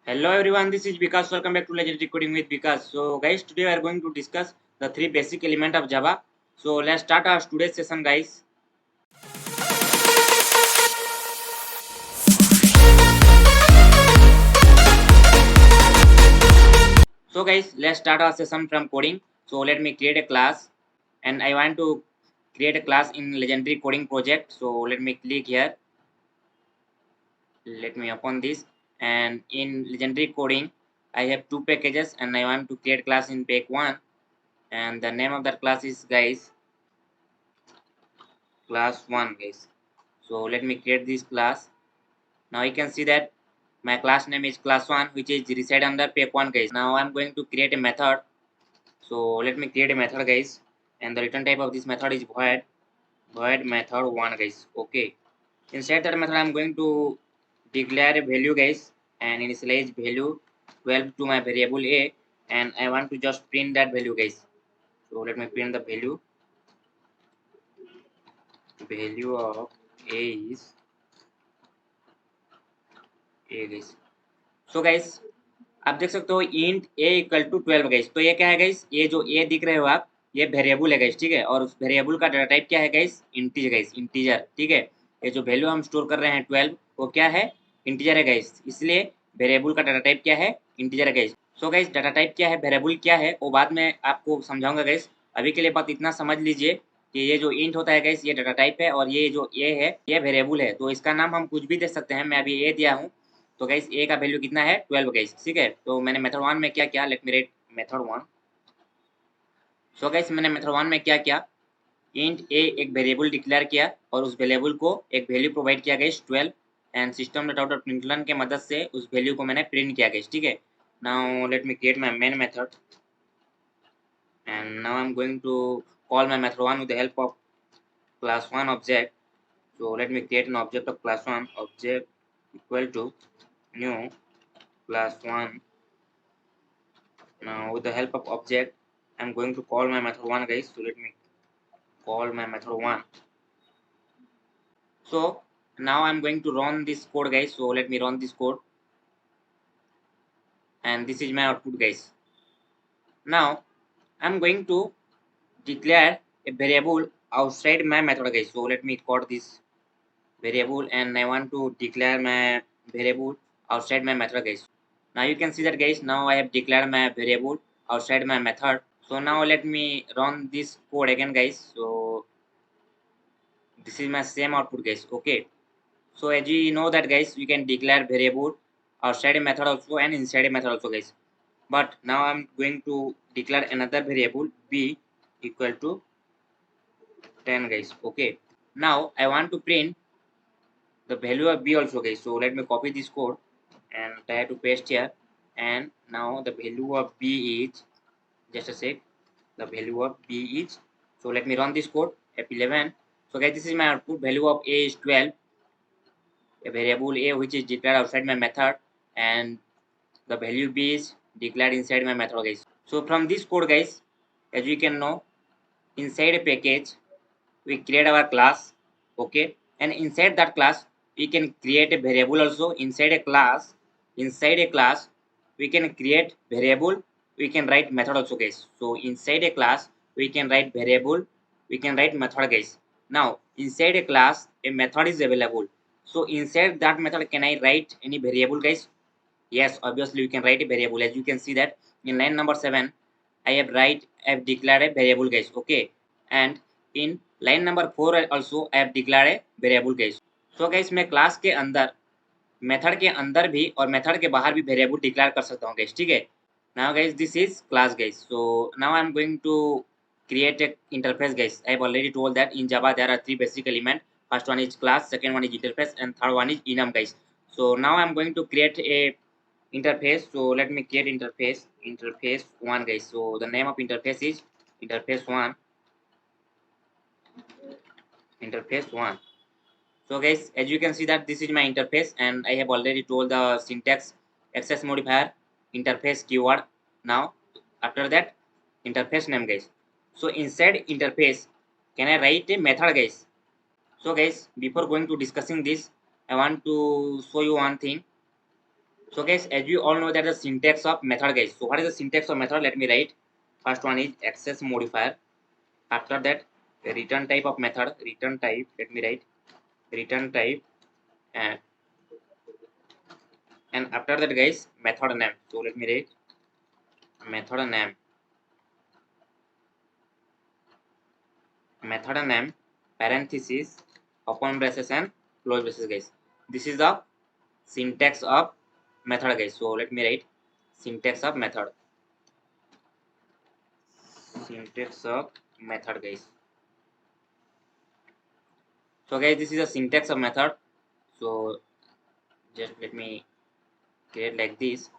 Hello everyone, this is Vikas. Welcome back to Legendary Coding with Vikas. So guys, today we are going to discuss the three basic elements of Java. So let's start our today's session, guys. So guys, let's start our session from coding. So let me create a class, and I want to create a class in Legendary Coding project. So let me click here. Let me open this, and in Legendary Coding, I have two packages, and I want to create class in pack 1, and the name of that class is guys class 1, guys. So let me create this class. Now you can see that my class name is class 1, which is reside under pack 1, guys. Now I'm going to create a method. So let me create a method, guys, and the return type of this method is void method 1, guys. Okay, inside that method I'm going to declare a value, guys, and initialize value 12 to my variable a, and I want to just print that value, guys. So let me print the value of a is a, guys. So guys, आप देख सकते हो int a equal to 12, guys. तो ये क्या है guys, ये जो ए दिख रहे हो आप, ये वेरिएबल है गाइस. ठीक है, और उस वेरिएबल का डाटा टाइप क्या है गाइस, इंटीजर, गाइस, इंटीजर. ठीक है, ये जो वैल्यू हम स्टोर कर रहे हैं 12, वो क्या है, इंटीजर है गाइस. इसलिए वेरिएबल का डाटा टाइप क्या है, इंटीजर है guys. So guys, data type क्या है, वेरिएबल क्या है, वो बाद में आपको समझाऊंगा गाइस. अभी के लिए बात इतना समझ लीजिए कि ये जो इंट होता है गाइस, ये डाटा टाइप है, और ये जो ए है, ये वेरिएबल है. तो इसका नाम हम कुछ भी दे सकते हैं. मैं अभी ए दिया हूँ. तो गाइस ए का वैल्यू कितना है, 12, गाइस. ठीक है, तो मैंने मेथड 1 में क्या किया, let me right method 1. So guys, मैंने मेथड 1 में क्या किया, इंट ए एक वेरिएबल डिक्लेयर किया, और उस वेरिएबल को एक वैल्यू प्रोवाइड किया guys 12, and system dot out dot println के मदद से उस वैल्यू को मैंने प्रिंट किया गाइस. ठीक है, now let me create my main method, and now I am going to call my method 1 with the help of class 1 object. So let me create an object of class 1 object equal to new class 1. Now with the help of object, I'm going to call my method 1, guys. So let me call my method 1. So now I'm going to run this code, guys. So let me run this code, and this is my output, guys. Now I'm going to declare a variable outside my method, guys. So let me call this variable, and I want to declare my variable outside my method, guys. Now you can see that, guys, now I have declared my variable outside my method. So now let me run this code again, guys. So this is my same output, guys. Okay, so as you know that, guys, we can declare variable outside a method also and inside a method also, guys. But now I'm going to declare another variable b equal to 10, guys. Okay, now I want to print the value of b also, guys. So let me copy this code and try to paste here, and now the value of b is, just a sec, the value of b is, so let me run this code, f11. So guys, this is my output. Value of a is 12, a variable a which is declared outside my method, and the value b is declared inside my method, guys. So from this code, guys, as we can know, inside a package we create our class. Okay, and inside that class we can create a variable also. Inside a class we can create variable, we can write method also, guys. So inside a class we can write variable, we can write method, guys. Now inside a class a method is available. So inside that method, can I write any variable, guys? Yes, obviously we can write a variable. As you can see that in line number 7 I have declared a variable, guys. Okay, and in line number 4 also I have declared a variable, guys. So guys, मैं class के अंदर, method के अंदर भी और method के बाहर भी वेरिएबल डिक्लेयर कर सकता हूँ, guys. ठीक है, now guys, this is class, guys. So now I'm going to create a interface, guys. I have already told that in Java there are three basic elements. First one is class, second one is interface, and third one is enum, guys. So now I'm going to create a interface. So let me create interface 1, guys. So the name of interface is interface 1. So guys, as you can see that this is my interface, and I have already told the syntax access modifier interface keyword. Now after that, interface name, guys. So inside interface, can I write a method, guys? So guys, before going to discussing this, I want to show you one thing. So guys, as we all know that the syntax of method guys. So what is the syntax of method? Let me write. First one is access modifier. After that, the return type of method. Return type. Let me write return type, and after that guys, method name. So let me write method name. Method name parenthesis open braces and close braces guys. This is the syntax of method guys. So let me write syntax of method. Syntax of method guys. So guys, this is a syntax of method. So just let me create like this.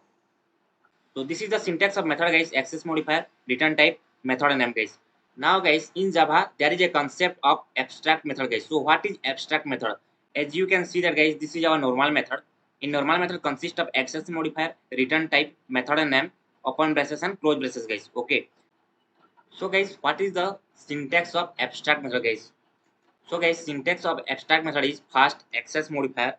So this is the syntax of method guys. Access modifier, return type, method name guys. Now guys, in Java there is a concept of abstract method guys. So what is abstract method? As you can see that guys, this is our normal method. In normal method consists of access modifier, return type, method name, open braces and close braces guys. Okay. So guys, what is the syntax of abstract method guys? So guys, syntax of abstract method is first access modifier.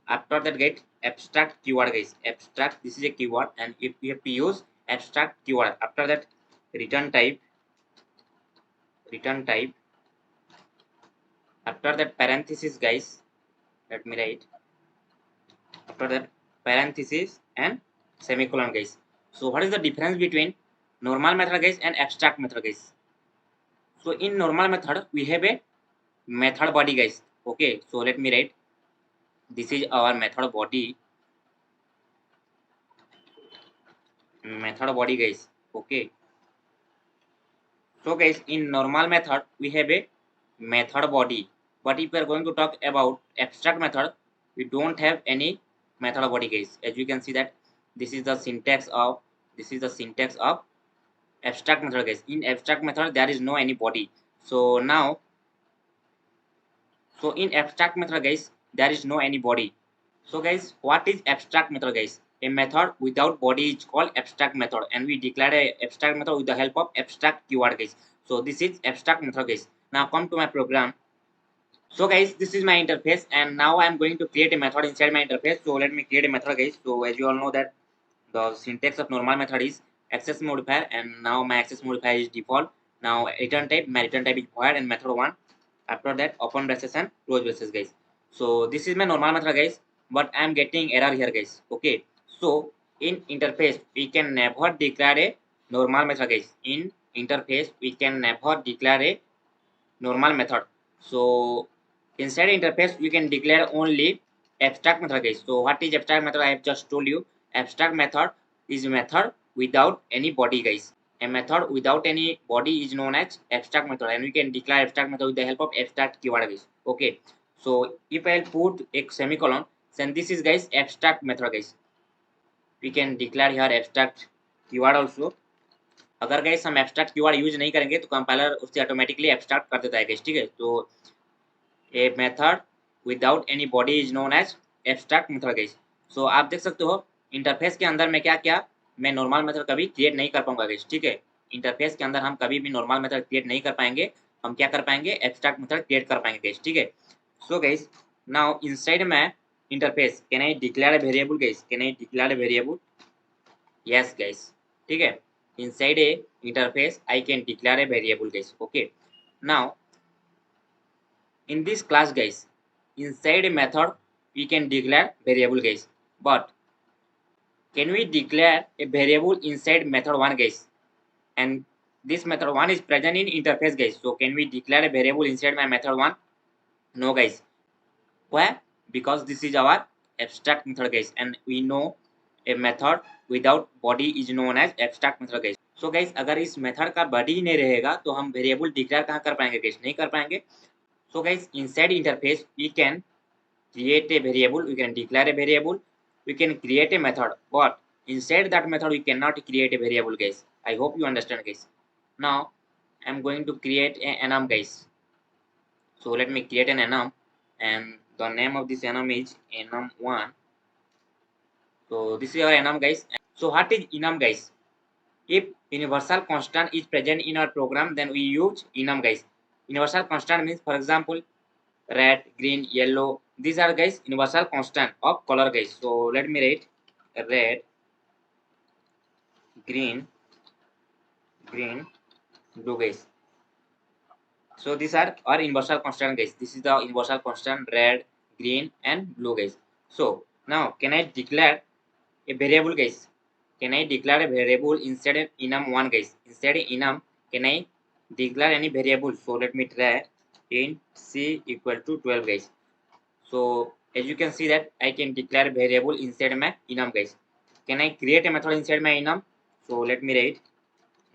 After that get abstract keyword guys. Abstract, this is a keyword, and if we have to use abstract keyword. After that return type. After that parenthesis guys, let me write. After that parenthesis and semicolon guys. So what is the difference between normal method guys and abstract method guys? So in normal method we have a method body guys. Okay, so let me write. This is our method body. Method body guys. Okay. So guys, in normal method we have a method body, but if we are going to talk about abstract method, we don't have any method body guys. As you can see that this is the syntax of abstract method guys. In abstract method there is no any body. So now, so in abstract method guys there is no any body. So guys, what is abstract method guys? A method without body is called abstract method, and we declare a abstract method with the help of abstract keyword guys. So this is abstract method guys. Now come to my program. So guys, this is my interface, and now I am going to create a method inside my interface. So let me create a method guys. So as you all know that the syntax of normal method is access modifier, and now my access modifier is default. Now return type, my return type is void and method one. After that open braces and close braces guys. So this is my normal method guys, but I am getting error here guys. Okay, so in interface we can never declare a normal method guys. In interface we can never declare a normal method. So inside interface we can declare only abstract method guys. So what is abstract method? I have just told you. Abstract method is a method without any body guys. A method without any body is known as abstract method, and we can declare abstract method with the help of abstract keyword guys. Okay, so if I'll put a semicolon, then this is guys abstract method guys. We can declare here abstract keyword also. अगर guys हम abstract keyword use नहीं करेंगे तो compiler उससे automatically abstract कर देता है guys. ठीक है, तो a method without any body is known as abstract method guys. So आप देख सकते हो इंटरफेस के अंदर में क्या क्या मैं नॉर्मल मेथड कभी क्रिएट नहीं कर पाऊंगा गाइस. ठीक है, इंटरफेस के अंदर हम कभी भी नॉर्मल मेथड क्रिएट नहीं कर पाएंगे. हम क्या कर पाएंगे? एब्स्ट्रैक्ट मेथड क्रिएट कर पाएंगे गाइस. ठीक है, so guys now inside my interface can I declare a variable guys? Can I declare a variable? Yes guys. ठीक है, inside a interface I can declare a variable guys. Okay, now in this class guys, inside a method we can declare variable guys, but can we declare a variable inside method 1 guys? And this method 1 is present in interface guys. So can we declare a variable inside my method 1? No guys. Why? Because this is our abstract method guys, and we know a method without body is known as abstract method guys. So guys अगर इस method का body ही नहीं रहेगा तो हम variable declare कहाँ कर पाएंगे गाइस? नहीं कर पाएंगे. So guys inside interface we can create a variable, we can declare a variable, we can create a method, but inside that method we cannot create a variable guys. I hope you understand guys. Now I'm going to create a enum guys. So let me create an enum, and the name of this enum is enum1. So this is our enum guys. So what is enum guys? If universal constant is present in our program, then we use enum guys. Universal constant means, for example, red, green, yellow, these are guys universal constant of color guys. So let me write red, green, blue guys. So these are our universal constant guys. This is the universal constant red, green and blue guys. So now can I declare a variable guys? Can I declare a variable instead of enum1 guys? Instead of enum, can I declare any variable? So let me try int c equal to 12 guys. So as you can see that I can declare a variable inside my enum guys. Can I create a method inside my enum? So let me write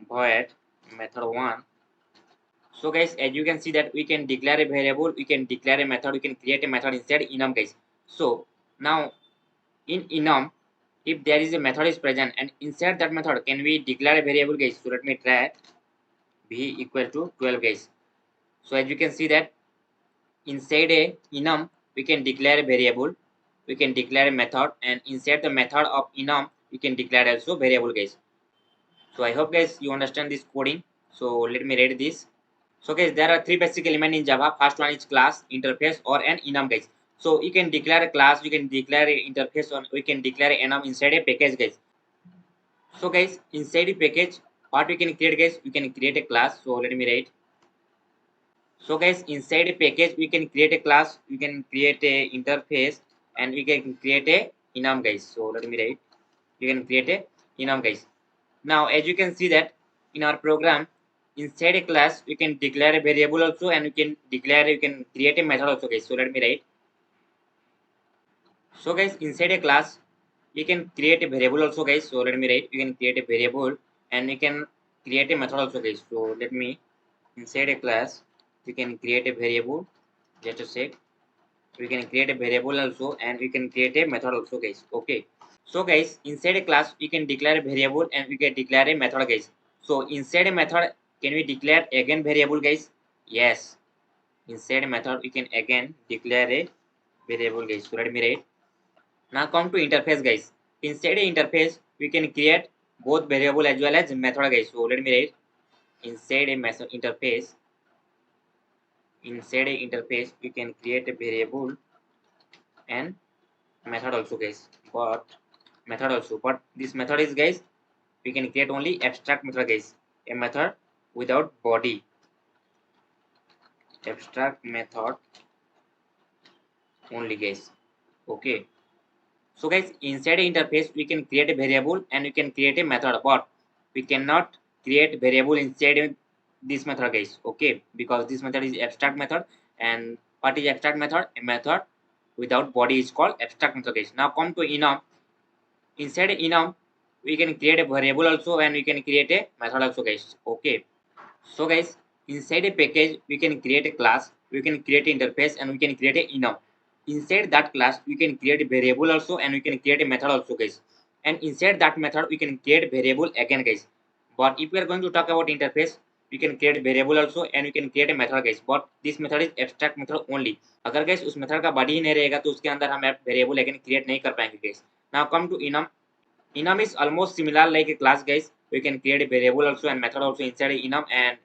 void method1. So guys, as you can see that we can declare a variable, we can declare a method, we can create a method inside enum guys. So now in enum, if there is a method is present and inside that method can we declare a variable guys. So let me try b equal to 12 guys. So as you can see that inside a enum we can declare a variable, we can declare a method, and inside the method of enum we can declare also variable guys. So I hope guys you understand this coding. So let me read this. So guys, there are three basic elements in Java. First one is class, interface, or an enum guys. So you can declare a class, you can declare an interface, or we can declare an enum inside a package guys. So guys, inside the package, what we can create guys, we can create a class. So let me write. So guys, inside a package, we can create a class, we can create a interface, and we can create a enum guys. So let me write. You can create a enum guys. Now, as you can see that in our program, inside a class, we can declare a variable also, and we can declare, you can create a method also guys. So let me write. So guys, inside a class, you can create a variable also guys. So let me write. You can create a variable and you can create a method also guys. So let me inside a class, we can create a variable. Just a sec. We can create a variable also and we can create a method also guys. Okay. So guys, inside a class, we can declare a variable and we can declare a method guys. So inside a method, can we declare again variable guys? Yes. Inside a method, we can again declare a variable guys. So let me write. Now come to interface guys. Inside a interface, we can create both variable as well as method guys. So let me write. Inside a method interface, we can create a variable and method also guys. But this method is guys, we can create only abstract method guys. A method without body. Abstract method only guys. Okay. So guys, inside the interface, we can create a variable and we can create a method, but we cannot create variable inside this method guys. Okay, because this method is abstract method. And what is abstract method? A method without body is called abstract method guys. Now come to enum. Inside enum, we can create a variable also and we can create a method also guys. Okay. So guys, inside a package, we can create a class, we can create an interface, and we can create a enum. Inside that class, we can create a variable also, and we can create a method also, guys. And inside that method, we can create variable again, guys. But if we are going to talk about interface, we can create variable also, and we can create a method, guys. But this method is abstract method only. अगर guys उस method का body ही नहीं रहेगा तो उसके अंदर हम variable again create नहीं कर पाएंगे, guys. Now come to enum. Enum is almost similar like a class guys. We can create a variable also and method also inside enum, and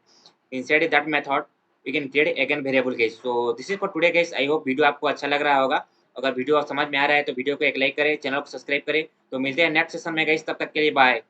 inside that method we can create again variable guys. So this is for today guys. I hope video आपको अच्छा लग रहा होगा. अगर video समझ में आ रहा है तो वीडियो को एक लाइक करें, चैनल को सब्सक्राइब करें. तो मिलते हैं नेक्स्ट सेशन में गाइस, तब तक के लिए बाय.